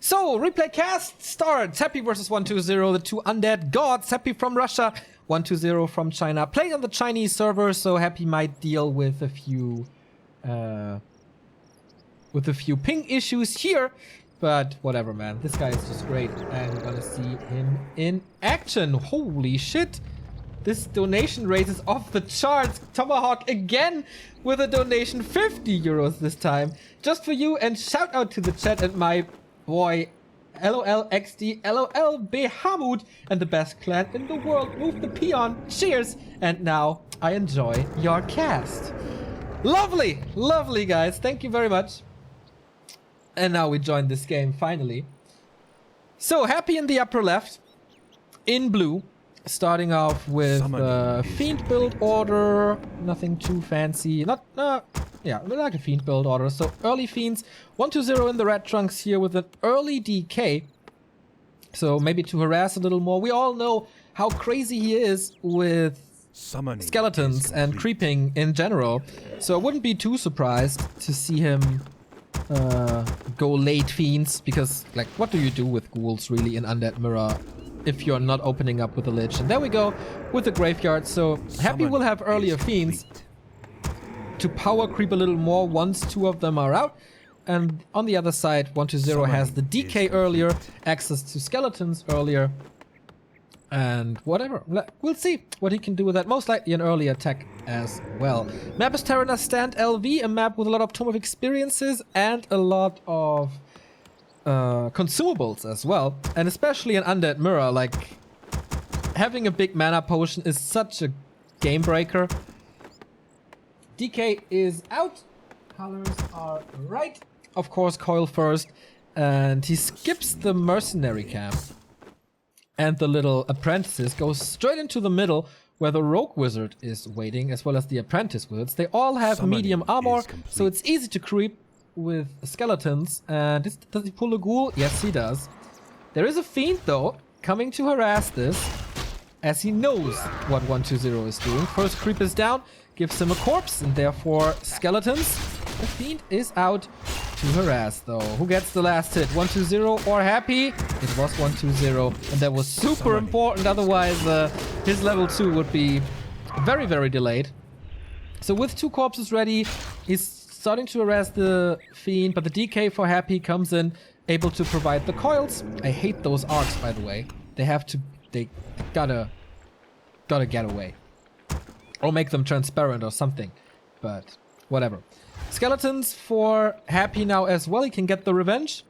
So, replay cast starts. Happy versus 120, the two undead gods. Happy from Russia, 120 from China. Played on the Chinese server, so Happy might deal with a few ping issues here. But whatever, man. This guy is just great, and we're gonna see him in action. Holy shit! This donation rate is off the charts. Tomahawk again with a donation, 50 euros this time, just for you. And shout out to the chat and my boy LOLXD, LOL Behamud, and the best clan in the world. Move the peon. Cheers. And now I enjoy your cast. Lovely, lovely guys. Thank you very much. And now we join this game finally. So Happy in the upper left, in blue, starting off with Fiend build order. Nothing too fancy. Yeah, like a Fiend build order. So early Fiends, 120 in the red trunks here with an early DK. So maybe to harass a little more. We all know how crazy he is with skeletons and creeping in general. So I wouldn't be too surprised to see him go late Fiends, because like what do you do with ghouls really in Undead Mirror if you're not opening up with a Lich? And there we go with the Graveyard. So Happy will have earlier Fiends to power creep a little more once two of them are out. And on the other side, 120 has the DK earlier, access to skeletons earlier, and whatever. We'll see what he can do with that. Most likely an early attack as well. Map is Terranas Stand LV, a map with a lot of Tome of Experiences and a lot of consumables as well. And especially in Undead Mirror, like having a big mana potion is such a game breaker. DK is out. Colors are right. Of course, Coil first. And he skips the mercenary camp and the little apprentices, goes straight into the middle where the rogue wizard is waiting, as well as the apprentice wizards. They all have medium armor, so it's easy to creep with skeletons. And does he pull a ghoul? Yes, he does. There is a fiend, though, coming to harass this, as he knows what 120 is doing. First creep is down, gives him a corpse, and therefore skeletons. The fiend is out to harass, though. Who gets the last hit? 120 or Happy? It was 120, and that was super important. Otherwise, his level 2 would be very, very delayed. So with two corpses ready, he's starting to harass the fiend, but the DK for Happy comes in, able to provide the coils. I hate those arcs, by the way. They gotta get away. Or make them transparent or something. But whatever. Skeletons for Happy now as well. He can get the revenge.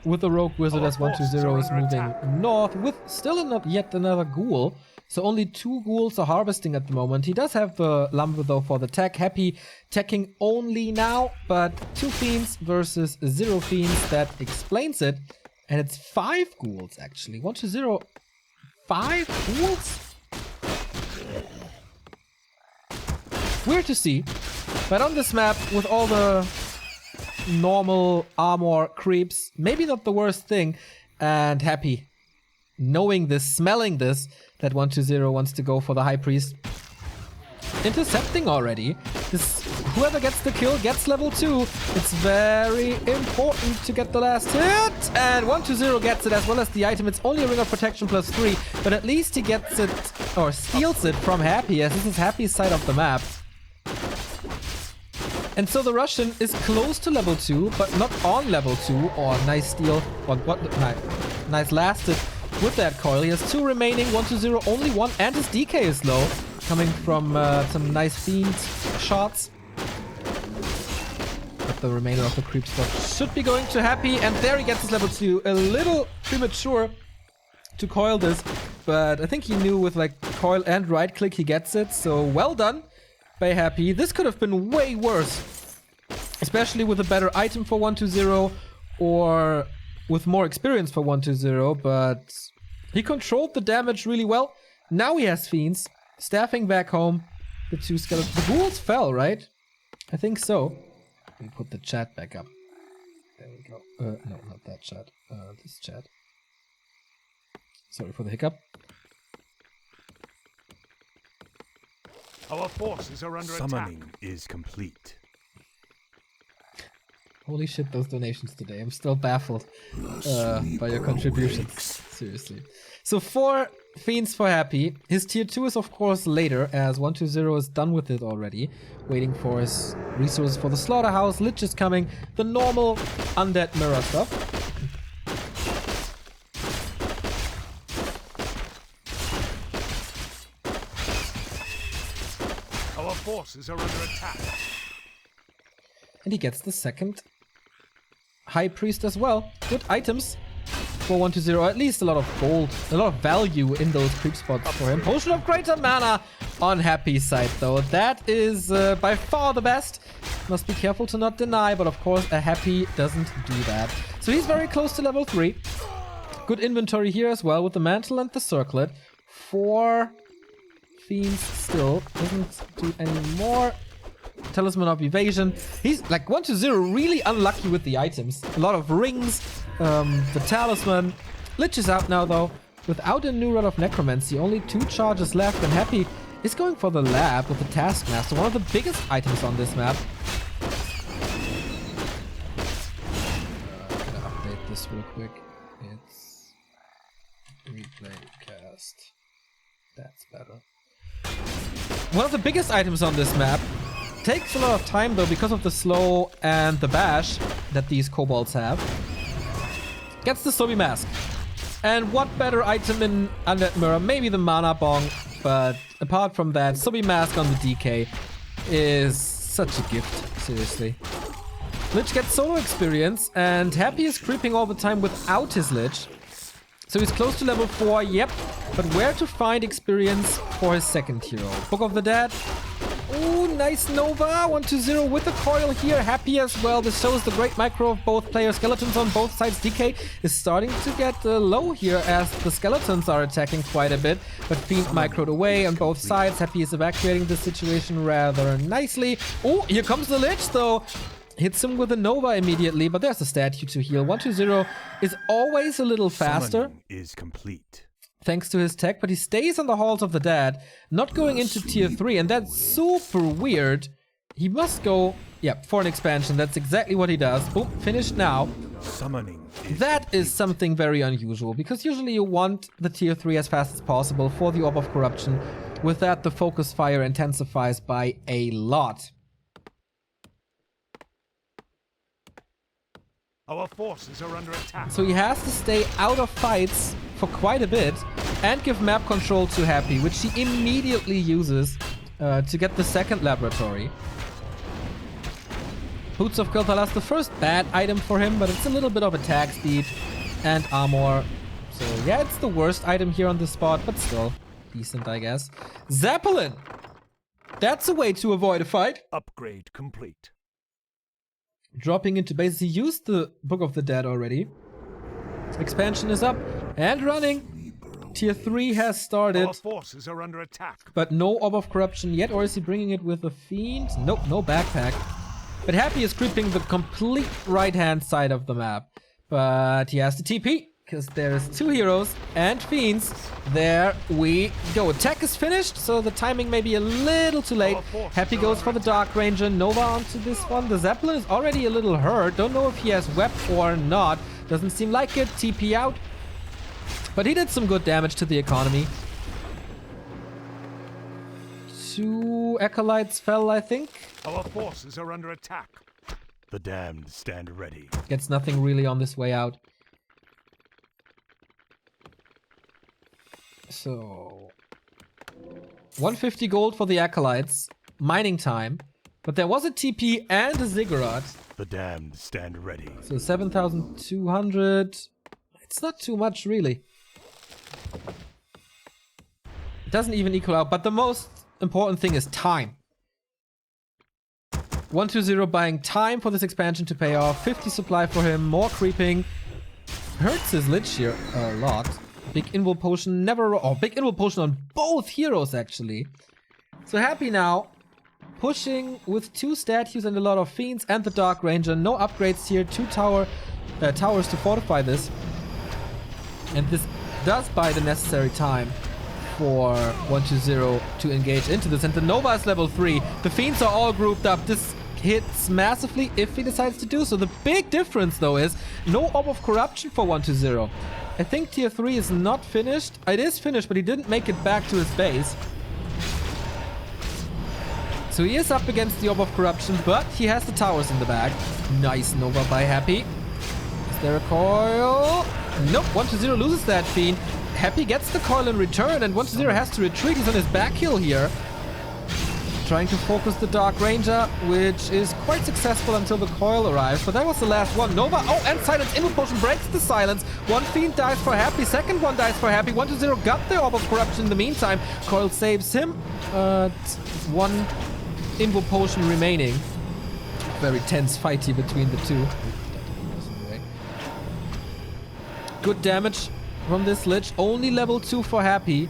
With the rogue wizard as 120 is moving north with still yet another ghoul. So only two ghouls are harvesting at the moment. He does have the lumber though for the tech. Happy teching only now, but two fiends versus 0 fiends. That explains it. And it's 5 ghouls actually. 120, 5 ghouls? Weird to see, but on this map with all the normal armor creeps, maybe not the worst thing. And Happy, knowing this, smelling this, that 120 wants to go for the High Priest. Intercepting already. Whoever gets the kill gets level 2. It's very important to get the last hit. And 120 gets it as well as the item. It's only a Ring of Protection plus 3, but at least he gets it, or steals it from Happy, as this is Happy's side of the map. And so the Russian is close to level 2, but not on level 2. Or nice steal. Nice lasted with that coil. He has 2 remaining. 120 only 1, and his DK is low, coming from some nice fiend shots. But the remainder of the creep spot should be going to Happy, and there he gets his level 2. A little premature to coil this, but I think he knew with like coil and right click he gets it. So well done by Happy. This could have been way worse, especially with a better item for 120 or with more experience for 120, but he controlled the damage really well. Now he has fiends staffing back home. The 2 skeletons. The ghouls fell, right? I think so. Let me put the chat back up. There we go. No, not that chat. This chat. Sorry for the hiccup. Our forces are under attack. Summoning is complete. Holy shit, those donations today. I'm still baffled by your contributions. Seriously. So 4 Fiends for Happy. His tier 2 is of course later, as 120 is done with it already. Waiting for his resources for the slaughterhouse. Lich is coming. The normal undead mirror stuff. Our forces are under attack. And he gets the second High Priest as well. Good items for 120, at least a lot of gold, a lot of value in those creep spots for him. Potion of Greater Mana on Happy's side though. That is by far the best. Must be careful to not deny, but of course a Happy doesn't do that. So he's very close to level 3. Good inventory here as well with the Mantle and the Circlet. 4 Fiends still. Doesn't do any more. Talisman of Evasion. He's like 120 really unlucky with the items. A lot of rings, the talisman. Lich is out now though. Without a new Rod of Necromancy, only 2 charges left, and Happy is going for the lab with the Taskmaster, one of the biggest items on this map. I'm gonna update this real quick. It's replay cast. That's better. One of the biggest items on this map. Takes a lot of time though because of the slow and the bash that these kobolds have. Gets the Sobi Mask. And what better item in Undead Mirror? Maybe the Mana Bong, but apart from that, Sobi Mask on the DK is such a gift, seriously. Lich gets solo experience, and Happy is creeping all the time without his Lich. So he's close to level 4, yep. But where to find experience for his second hero? Book of the Dead. Ooh, nice Nova. 120 with the coil here. Happy as well. This shows the great micro of both players. Skeletons on both sides. DK is starting to get low here as the skeletons are attacking quite a bit. But Fiend microed away on both sides. Happy is evacuating the situation rather nicely. Oh, here comes the Lich though. Hits him with a Nova immediately, but there's a statue to heal. 120 is always a little faster. Summoning is complete. Thanks to his tech, but he stays on the Halls of the Dead, not going into tier 3, and that's super weird. He must go, yeah, for an expansion. That's exactly what he does. Boom, finished now. Summoning That is something very unusual, because usually you want the tier 3 as fast as possible for the Orb of Corruption. With that, the focus fire intensifies by a lot. Our forces are under attack. So he has to stay out of fights for quite a bit and give map control to Happy, which he immediately uses to get the second laboratory. Boots of Kel'Thalas, the first bad item for him, but it's a little bit of attack speed and armor. So yeah, it's the worst item here on this spot, but still decent, I guess. Zeppelin! That's a way to avoid a fight. Upgrade complete. Dropping into base. He used the Book of the Dead already. Expansion is up and running. Tier 3 has started. Our forces are under attack. But no Orb of Corruption yet, or is he bringing it with a Fiend? Nope, no backpack. But Happy is creeping the complete right-hand side of the map. But he has to TP, because there's 2 heroes and Fiends. There we go. Attack is finished, so the timing may be a little too late. Happy goes for the Dark Ranger. Nova onto this one. The Zeppelin is already a little hurt. Don't know if he has Web or not. Doesn't seem like it. TP out. But he did some good damage to the economy. 2 Acolytes fell, I think. Our forces are under attack. The damned stand ready. Gets nothing really on this way out. So 150 gold for the Acolytes. Mining time. But there was a TP and a Ziggurat. The damned stand ready. So 7,200. It's not too much, really. It doesn't even equal out. But the most important thing is time. 120 buying time for this expansion to pay off. 50 supply for him. More creeping. Hurts his Lich here a lot. Big Invul Potion never... Oh, Big Invul Potion on both heroes, actually. So Happy now. Pushing with 2 statues and a lot of Fiends and the Dark Ranger. No upgrades here. 2 towers to fortify this. And this does buy the necessary time for 120 to engage into this. And the Nova is level 3. The Fiends are all grouped up. This hits massively if he decides to do so. The big difference, though, is no Orb of Corruption for 120. I think tier 3 is not finished. It is finished, but he didn't make it back to his base. So he is up against the Orb of Corruption, but he has the towers in the back. Nice Nova by Happy. Is there a coil? Nope, 120 loses that Fiend. Happy gets the coil in return, and 120 has to retreat. He's on his back hill here. Trying to focus the Dark Ranger, which is quite successful until the coil arrives. But that was the last one. Nova, oh, and Silence. Invo Potion breaks the silence. One Fiend dies for Happy. Second one dies for Happy. 120 got the Orb of Corruption in the meantime. Coil saves him. One Invo Potion remaining. Very tense fight here between the two. Good damage from this Lich. Only level 2 for Happy,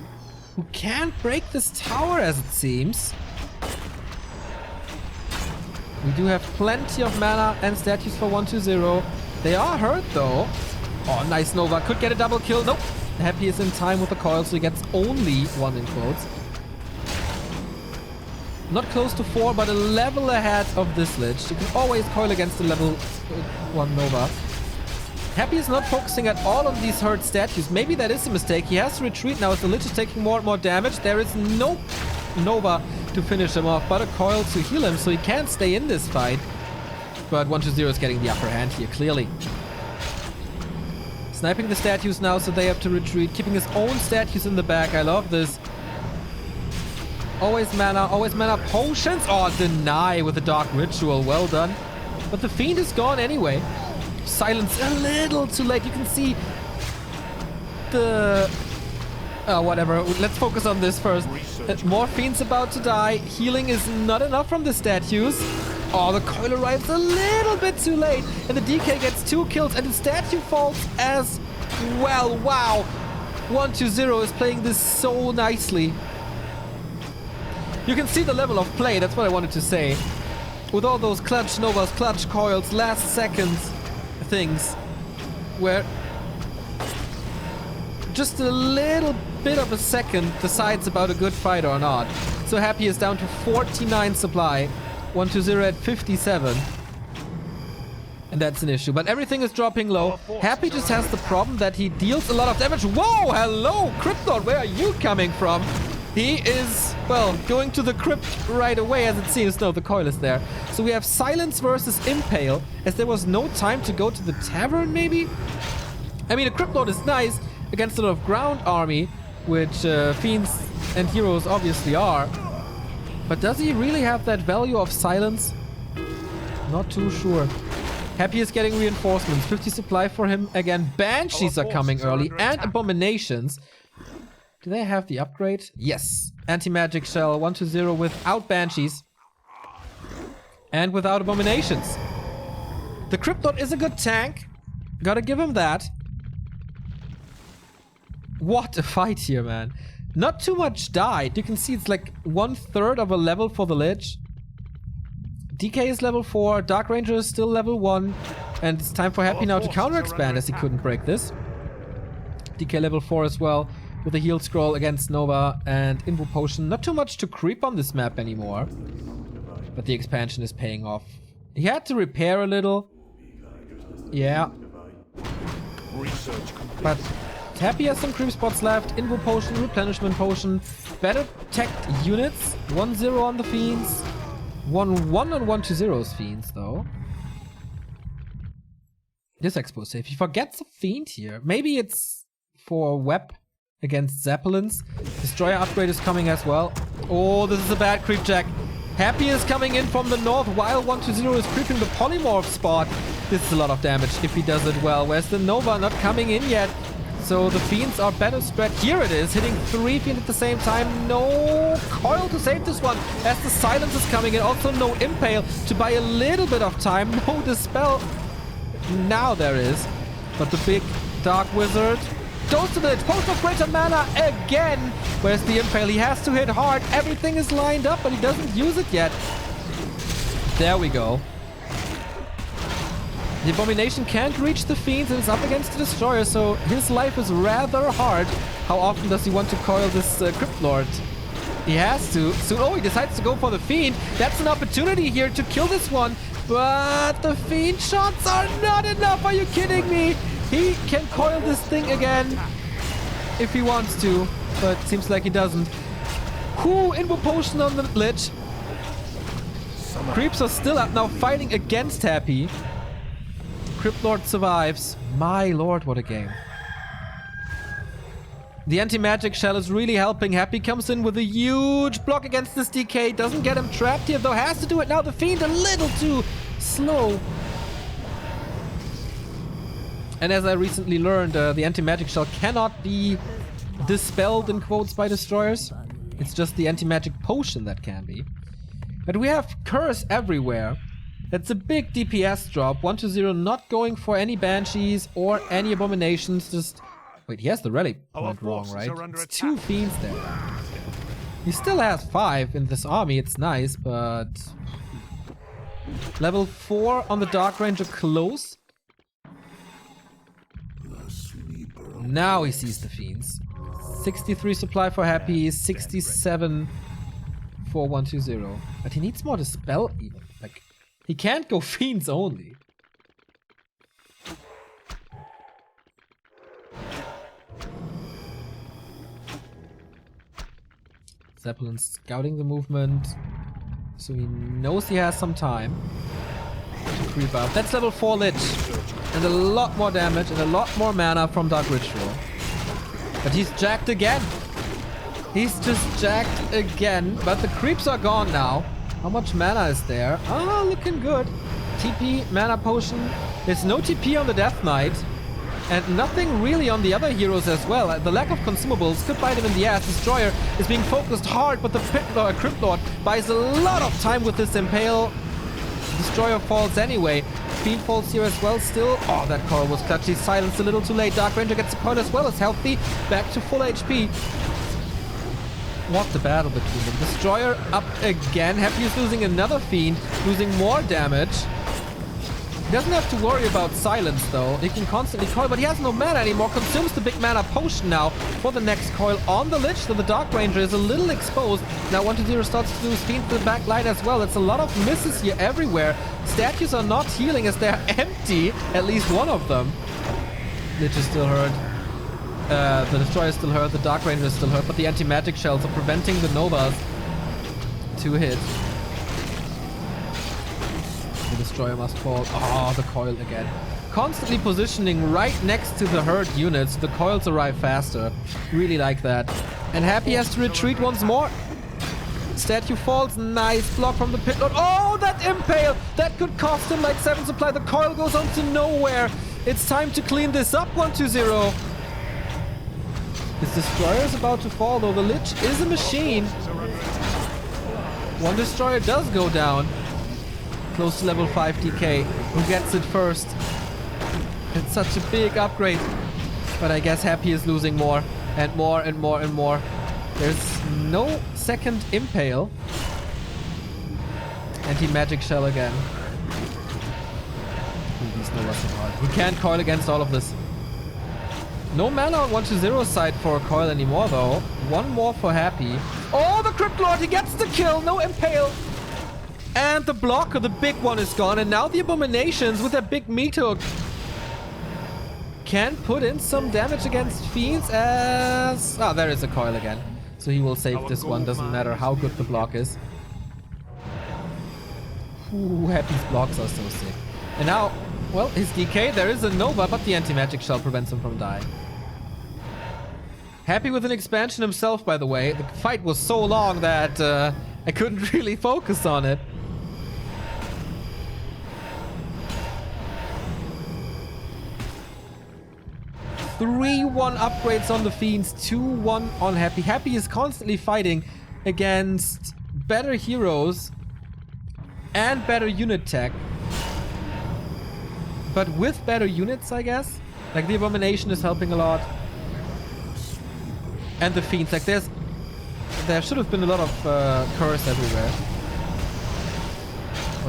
who can't break this tower as it seems. We do have plenty of mana and statues for 120. They are hurt though. Oh, nice Nova. Could get a double kill. Nope. Happy is in time with the coil, so he gets only 1 in quotes. Not close to 4, but a level ahead of this Lich. You can always coil against the level 1 Nova. Happy is not focusing at all on these hurt statues. Maybe that is a mistake. He has to retreat now as the Lich is taking more and more damage. There is no Nova to finish him off, but a coil to heal him, so he can't stay in this fight. But 120 is getting the upper hand here, clearly. Sniping the statues now, so they have to retreat. Keeping his own statues in the back. I love this. Always mana potions. Oh, deny with the Dark Ritual. Well done. But the Fiend is gone anyway. Silence a little too late. You can see the... whatever. Let's focus on this first. More Fiends about to die. Healing is not enough from the statues. Oh, the coil arrives a little bit too late. And the DK gets 2 kills. And the statue falls as well. Wow. 120 is playing this so nicely. You can see the level of play. That's what I wanted to say. With all those clutch Novas, clutch coils, last seconds things, where just a little bit of a second decides about a good fight or not. So Happy is down to 49 supply, 120 at 57. And that's an issue. But everything is dropping low. Happy just has the problem that he deals a lot of damage. Whoa, hello, Cryptlord, where are you coming from? He is, well, going to the crypt right away, as it seems. No, the coil is there. So we have Silence versus Impale, as there was no time to go to the tavern, maybe? I mean, a Cryptlord is nice against a lot of ground army, which Fiends and Heroes obviously are. But does he really have that value of Silence? Not too sure. Happy is getting reinforcements. 50 supply for him again. Banshees are coming early, and Abominations. Do they have the upgrade? Yes. Anti-magic shell 120 without Banshees. And without Abominations. The Cryptlord is a good tank. Gotta give him that. What a fight here, man. Not too much died. You can see it's like 1/3 of a level for the Lich. DK is level 4. Dark Ranger is still level 1. And it's time for Happy now to counter-expand, as he couldn't break this. DK level 4 as well. With a heal scroll against Nova and Invo Potion. Not too much to creep on this map anymore. But the expansion is paying off. He had to repair a little. Yeah. But Happy has some creep spots left. Invo Potion, Replenishment Potion. Better tech units. 1-0 on the Fiends. 1-1 on 120's Fiends, though. This expo safe. He forgets a Fiend here. Maybe it's for Web against Zeppelins. Destroyer upgrade is coming as well. Oh, this is a bad creep check. Happy is coming in from the north while 120 is creeping the polymorph spot. This is a lot of damage if he does it well. Where's the Nova not coming in yet? So the Fiends are better spread. Here it is, hitting 3 Fiends at the same time. No coil to save this one as the Silence is coming in. Also no Impale to buy a little bit of time. No Dispel. Now there is. But the big Dark Wizard goes to the Potion of Greater Mana again. Where's the Impale? He has to hit hard. Everything is lined up, but he doesn't use it yet. There we go. The Abomination can't reach the Fiends and is up against the Destroyer, so his life is rather hard. How often does he want to coil this Cryptlord? He has to. Soon, oh, he decides to go for the Fiend. That's an opportunity here to kill this one. But the Fiend shots are not enough. Are you kidding me? He can coil this thing again if he wants to. But seems like he doesn't. Who Invo Potion on the Lich. Creeps are still up now, fighting against Happy. Crypt Lord survives. My lord, what a game. The anti-magic shell is really helping. Happy comes in with a huge block against this DK. Doesn't get him trapped here, though. Has to do it now. The Fiend a little too slow. And as I recently learned, the anti-magic shell cannot be dispelled, in quotes, by destroyers. It's just the anti-magic potion that can be. But we have Curse everywhere. That's a big DPS drop. 1-0 not going for any Banshees or any Abominations. Just... Wait, he has the rally point wrong, right? It's 2 Fiends there. He still has 5 in this army. It's nice, but... Level 4 on the Dark Ranger close. Now he sees the Fiends. 63 supply for Happy, 67 for 1-2-0. But he needs more Dispel even. Like, he can't go Fiends only. Zeppelin scouting the movement. So he knows he has some time to creep up. That's level 4 Lich. And a lot more damage and a lot more mana from Dark Ritual. But he's jacked again. He's just jacked again. But the creeps are gone now. How much mana is there? Ah, looking good. TP, mana potion. There's no TP on the Death Knight. And nothing really on the other heroes as well. The lack of consumables could bite him in the ass. Destroyer is being focused hard, but the Crypt Lord buys a lot of time with this Impale. Destroyer falls anyway. Fiend falls here as well still. Oh, that coil was clutch. He's silenced a little too late. Dark Ranger gets a coil as well as healthy. Back to full HP. What the battle between them. Destroyer up again. Happy is losing another Fiend. Losing more damage. He doesn't have to worry about silence though. He can constantly coil, but he has no mana anymore. Consumes the big mana potion now for the next coil on the Lich. So the Dark Ranger is a little exposed. Now 1-0 starts to lose Fiend to the back line as well. It's a lot of misses here everywhere. Statues are not healing as they're empty. At least one of them. Lich is still hurt. The Destroyer is still hurt. The Dark Ranger is still hurt. But the anti-magic shells are preventing the Novas to hit. The Destroyer must fall. Oh, the coil again. Constantly positioning right next to the hurt units. The coils arrive faster. Really like that. And Happy has to retreat once more. Statue falls. Nice block from the Pit Lord. Oh, that Impale! That could cost him like 7 supply. The coil goes on to nowhere. It's time to clean this up. 1-2-0. This Destroyer is about to fall, though. The Lich is a machine. One Destroyer does go down. Close to level 5 DK. Who gets it first? It's such a big upgrade. But I guess Happy is losing more. And more and more and more. There's no second Impale. Anti-magic shell again. Ooh, these Novas are hard. He can't coil against all of this. No mana on 1-0 side for a coil anymore though. One more for Happy. Oh, the Crypt Lord! He gets the kill! No Impale! And the blocker, the big one, is gone. And now the Abominations with their big meat hook can put in some damage against Fiends as... Ah, there is a coil again. So he will save this one. Doesn't matter how good the block is. Ooh, Happy's blocks are so sick. And now, well, his DK, there is a Nova, but the anti-magic shell prevents him from dying. Happy with an expansion himself, by the way. The fight was so long that I couldn't really focus on it. Three 1 upgrades on the Fiends, 2-1 on Happy. Happy is constantly fighting against better heroes and better unit tech. But with better units, I guess. Like the Abomination is helping a lot. And the Fiends. Like there should have been a lot of Curse everywhere.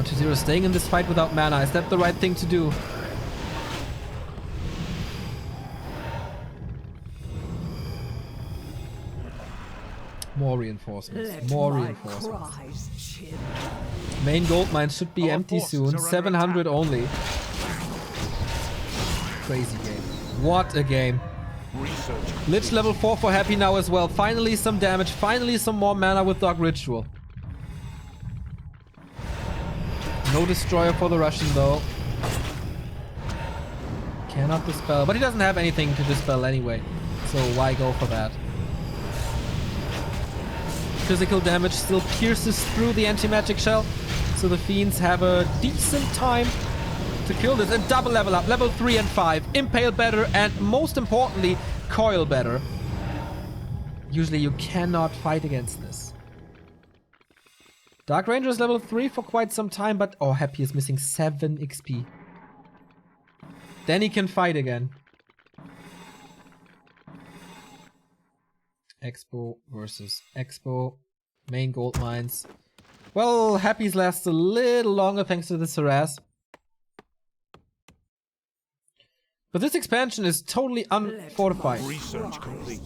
1-2-0 staying in this fight without mana. Is that the right thing to do? More reinforcements. More reinforcements. Main gold mine should be empty soon. 700 only. Crazy game. What a game. Lich level 4 for Happy now as well. Finally some damage. Finally some more mana with Dark Ritual. No destroyer for the Russian though. Cannot dispel. But he doesn't have anything to dispel anyway. So why go for that? Physical damage still pierces through the anti-magic shell. So the fiends have a decent time to kill this. And double level up. Level 3 and 5. Impale better and most importantly, coil better. Usually you cannot fight against this. Dark Ranger is level 3 for quite some time, but oh, Happy is missing 7 XP. Then he can fight again. Expo versus Expo. Main gold mines. Well, Happy's lasts a little longer thanks to this harass. But this expansion is totally unfortified. Research complete.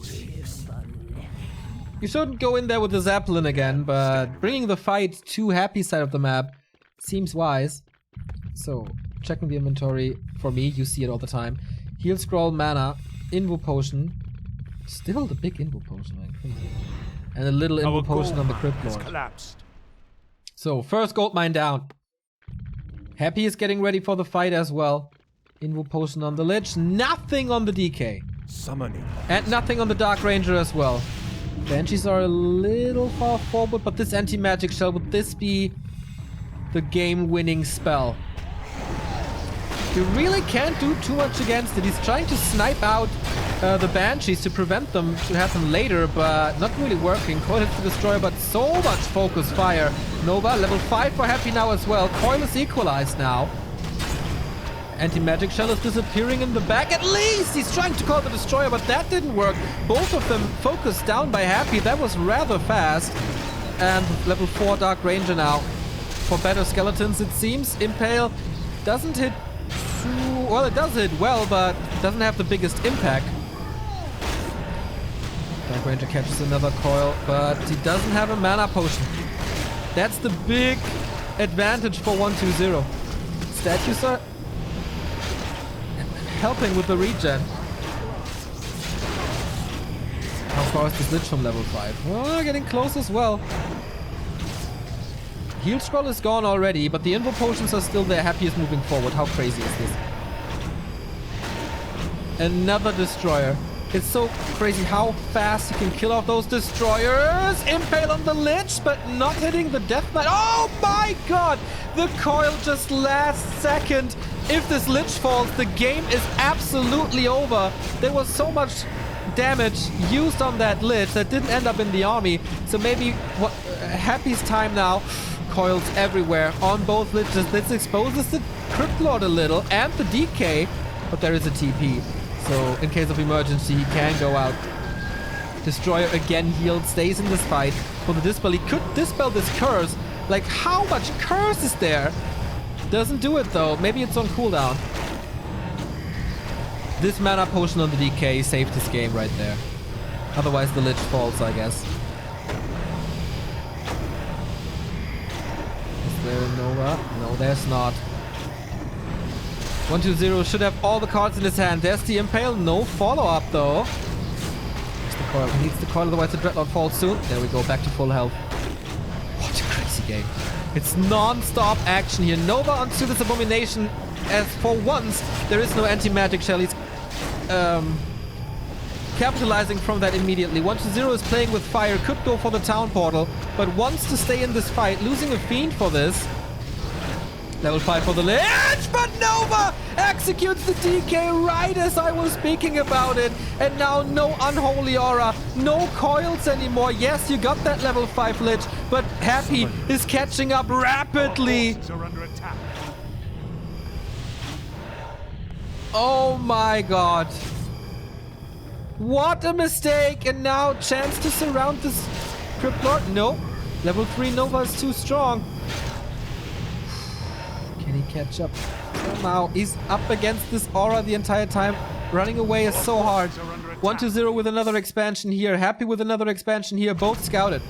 You shouldn't go in there with the Zeppelin again, but bringing the fight to Happy side of the map seems wise. So, checking the inventory. For me, you see it all the time. Heal Scroll, Mana, Invo Potion. Still the big Invo Potion, like crazy. And a little Invo Potion on the Crypt Lord. So, first gold mine down. Happy is getting ready for the fight as well. Invo Potion on the Lich. Nothing on the DK. Summoning. And nothing on the Dark Ranger as well. Banshees are a little far forward, but this anti-magic shell, would this be the game-winning spell? You really can't do too much against it. He's trying to snipe out the Banshees to prevent them to happen later, but not really working. Coil hits the Destroyer, but so much focus fire. Nova, level 5 for Happy now as well. Coil is equalized now. Anti-magic shell is disappearing in the back. At least he's trying to call the Destroyer, but that didn't work. Both of them focused down by Happy. That was rather fast. And level 4 Dark Ranger now. For better skeletons, it seems. Impale doesn't hit too... Well, it does hit well, but doesn't have the biggest impact. Dark Ranger catches another coil, but he doesn't have a mana potion. That's the big advantage for 1-2-0. Statues are helping with the regen. How far is this Lich from level 5? Oh, getting close as well. Heal Scroll is gone already, but the Invo Potions are still there. Happy is moving forward. How crazy is this? Another Destroyer. It's so crazy how fast he can kill off those Destroyers. Impale on the Lich, but not hitting the Death Knight. Oh my god! The coil just last second. If this Lich falls, the game is absolutely over. There was so much damage used on that Lich that didn't end up in the army. So maybe Happy's time now. Coils everywhere on both Liches. This exposes the Crypt Lord a little and the DK, but there is a TP. So in case of emergency, he can go out. Destroyer again healed, stays in this fight. For the Dispel, he could dispel this curse. Like, how much curse is there? Doesn't do it though. Maybe it's on cooldown. This mana potion on the DK saved this game right there. Otherwise the Lich falls, I guess. Is there a Nova? No, there's not. 1-2-0 should have all the cards in his hand. There's the Impale. No follow-up though. The coil. He needs the coil, otherwise the Dreadlord falls soon. There we go, back to full health. What a crazy game. It's non-stop action here. Nova onto this Abomination, as for once there is no anti-magic shell. He's capitalizing from that immediately. 1-0 is playing with fire, could go for the town portal, but wants to stay in this fight, losing a fiend for this. Level 5 for the Lich, but Nova executes the DK right as I was speaking about it. And now no Unholy Aura, no coils anymore. Yes, you got that level 5 Lich, but Happy is catching up rapidly. Oh my god. What a mistake. And now chance to surround this Crypt Lord. No, level 3 Nova is too strong. Can he catch up? Somehow he's up against this aura the entire time. Running away is so hard. 120 with another expansion here. Happy with another expansion here. Both scouted.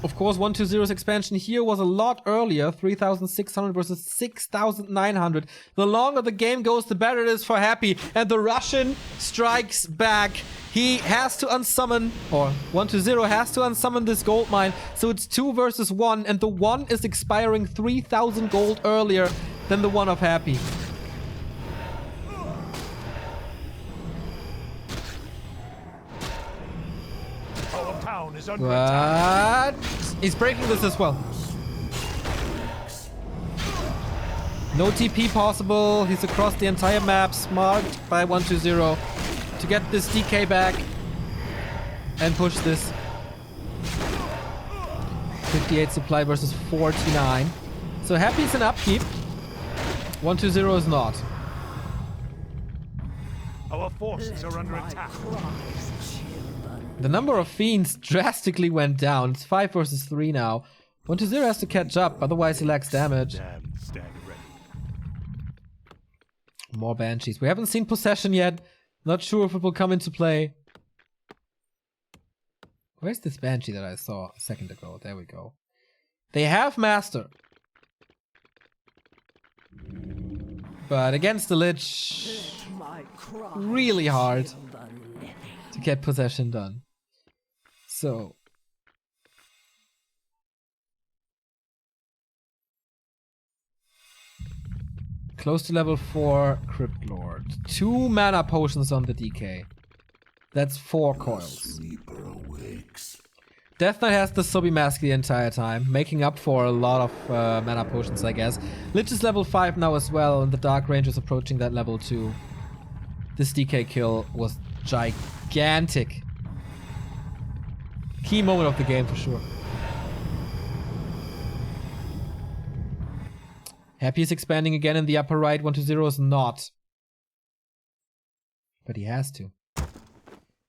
Of course, 120's expansion here was a lot earlier. 3,600 versus 6,900. The longer the game goes, the better it is for Happy. And the Russian strikes back. He has to unsummon, or 120 has to unsummon this gold mine. So it's 2 versus 1. And the 1 is expiring 3,000 gold earlier than the 1 of Happy. Is under attack. But he's breaking this as well. No TP possible. He's across the entire map. Smart by 120 to get this DK back and push this. 58 supply versus 49. So Happy's an upkeep. 120 is not. Our forces are under attack. The number of fiends drastically went down. It's 5 versus 3 now. 120 has to catch up, otherwise he lacks damage. Stand ready. More banshees. We haven't seen possession yet. Not sure if it will come into play. Where's this banshee that I saw a second ago? There we go. They have master. But against the Lich, really hard to get possession done. So close to level 4 Crypt Lord. 2 mana potions on the DK. That's 4 coils. Death Knight has the Sobi Mask the entire time, making up for a lot of mana potions, I guess. Lich is level 5 now as well, and the Dark Ranger is approaching that level 2. This DK kill was gigantic. Key moment of the game for sure. Happy is expanding again in the upper right. 120 is not. But he has to.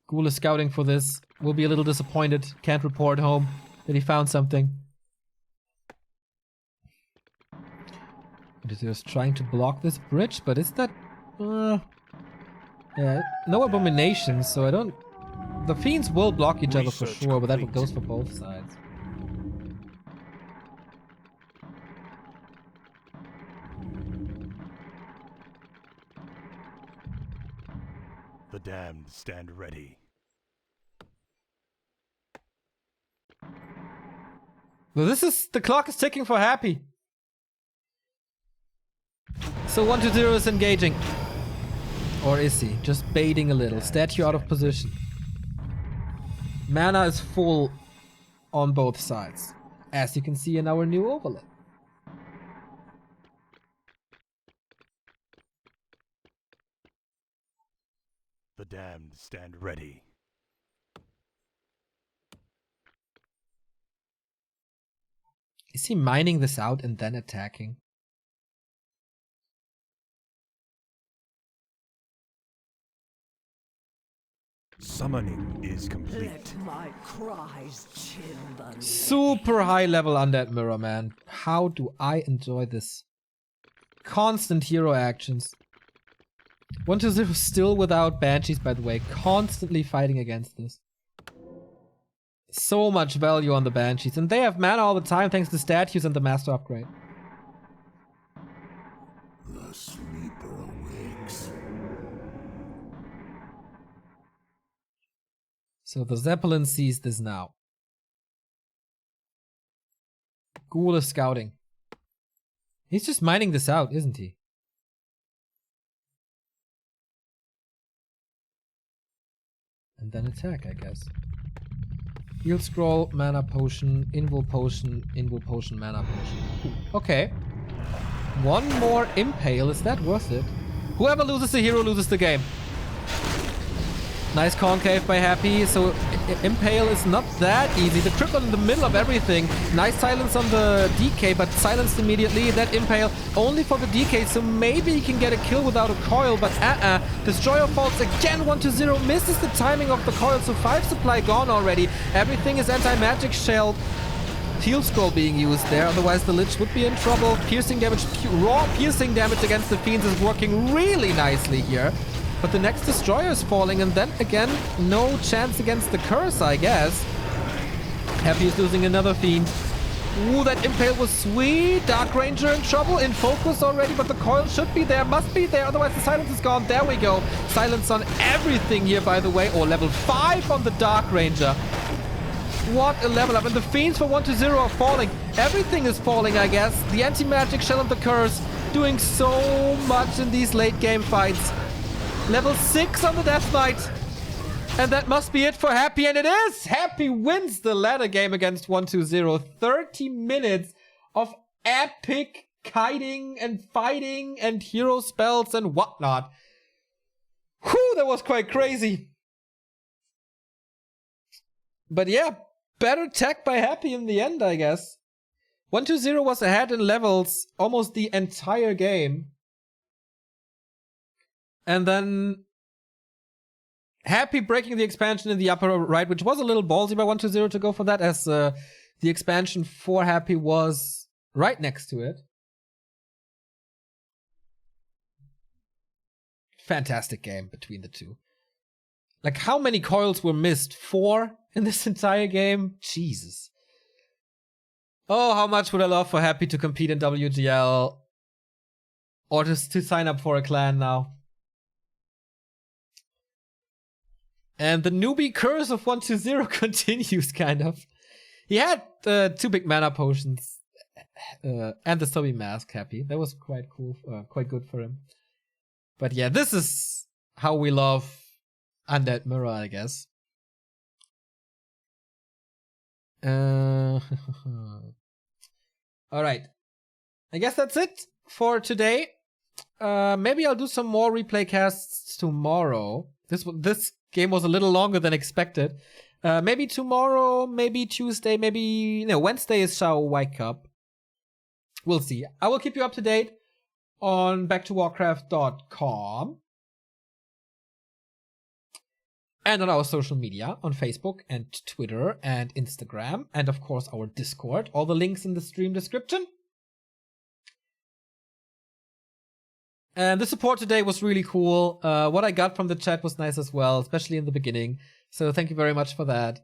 Ghoul is scouting for this. Will be a little disappointed. Can't report home that he found something. 120 is trying to block this bridge, but is that... yeah, no abominations, so I don't... The fiends will block each other for sure, but that goes for both sides. The damned stand ready. Well, the clock is ticking for Happy. So 120 is engaging. Or is he? Just baiting a little. Statue out of position. Mana is full on both sides, as you can see in our new overlay. The damned stand ready. Is he mining this out and then attacking? Summoning is complete. Let my cries chill the Super high level undead mirror, man. How do I enjoy this? Constant hero actions. 120 still without banshees, by the way. Constantly fighting against this. So much value on the banshees. And they have mana all the time thanks to statues and the master upgrade. The sleeper awakes. So the Zeppelin sees this now. Ghoul is scouting. He's just mining this out, isn't he? And then attack, I guess. Heal scroll, mana potion, invul potion, mana potion. Okay. One more impale, is that worth it? Whoever loses the hero loses the game. Nice concave by Happy, so impale is not that easy. The cripple in the middle of everything. Nice silence on the DK, but silenced immediately. That impale only for the DK, so maybe he can get a kill without a coil, but Destroyer falls again. 120 misses the timing of the coil, so 5 supply gone already. Everything is anti-magic shelled. Heal scroll being used there, otherwise the Lich would be in trouble. Piercing damage, raw piercing damage against the Fiends is working really nicely here. But the next Destroyer is falling, and then again, no chance against the Curse, I guess. Happy is losing another Fiend. Ooh, that Impale was sweet. Dark Ranger in trouble, in focus already, but the coil should be there, must be there, otherwise the silence is gone. There we go. Silence on everything here, by the way. Oh, level 5 on the Dark Ranger. What a level up. And the Fiends for 1-0 are falling. Everything is falling, I guess. The Anti-Magic Shell and the Curse doing so much in these late game fights. Level 6 on the Death Knight. And that must be it for Happy, and it is! Happy wins the ladder game against 1-0. 30 minutes of epic kiting and fighting and hero spells and whatnot. Whew, that was quite crazy. But yeah, better tech by Happy in the end, I guess. 1-0 was ahead in levels almost the entire game. And then Happy breaking the expansion in the upper right, which was a little ballsy by 1-0 to go for that, as the expansion for Happy was right next to it. Fantastic game between the two. Like, how many coils were missed? 4 in this entire game? Jesus. Oh, how much would I love for Happy to compete in WGL. Or just to sign up for a clan now. And the newbie curse of 1-0 continues, kind of. He had 2 big mana potions. And the Sobi Mask, Happy. That was quite cool, quite good for him. But yeah, this is how we love Undead Mirror, I guess. Alright. I guess that's it for today. Maybe I'll do some more replay casts tomorrow. This game was a little longer than expected. Maybe tomorrow, maybe Tuesday, maybe... No, Wednesday is Shao White Cup. We'll see. I will keep you up to date on backtowarcraft.com. And on our social media, on Facebook and Twitter and Instagram. And of course our Discord. All the links in the stream description. And the support today was really cool. What I got from the chat was nice as well, especially in the beginning. So thank you very much for that.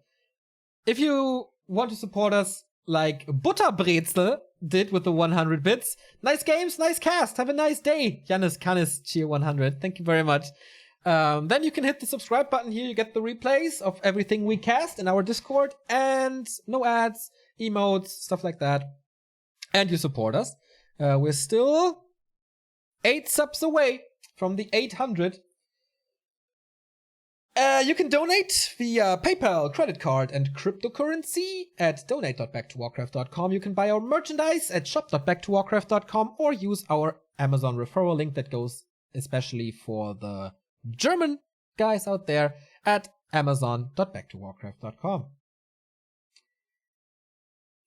If you want to support us like Butterbrezel did with the 100 bits, nice games, nice cast, have a nice day. Jannis Canis cheer 100, thank you very much. Then you can hit the subscribe button here. You get the replays of everything we cast in our Discord and no ads, emotes, stuff like that. And you support us. We're still 8 subs away from the 800. You can donate via PayPal, credit card, and cryptocurrency at donate.backtowarcraft.com. You can buy our merchandise at shop.backtowarcraft.com or use our Amazon referral link that goes especially for the German guys out there at amazon.backtowarcraft.com.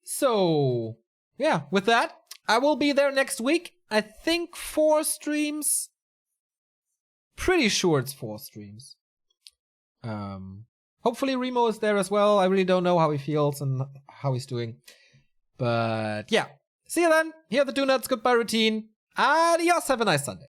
So, yeah, with that, I will be there next week. I think 4 streams. Pretty sure it's 4 streams. Hopefully Remo is there as well. I really don't know how he feels and how he's doing. But yeah, see you then. Here are the Do Nuts goodbye routine. Adios, have a nice Sunday.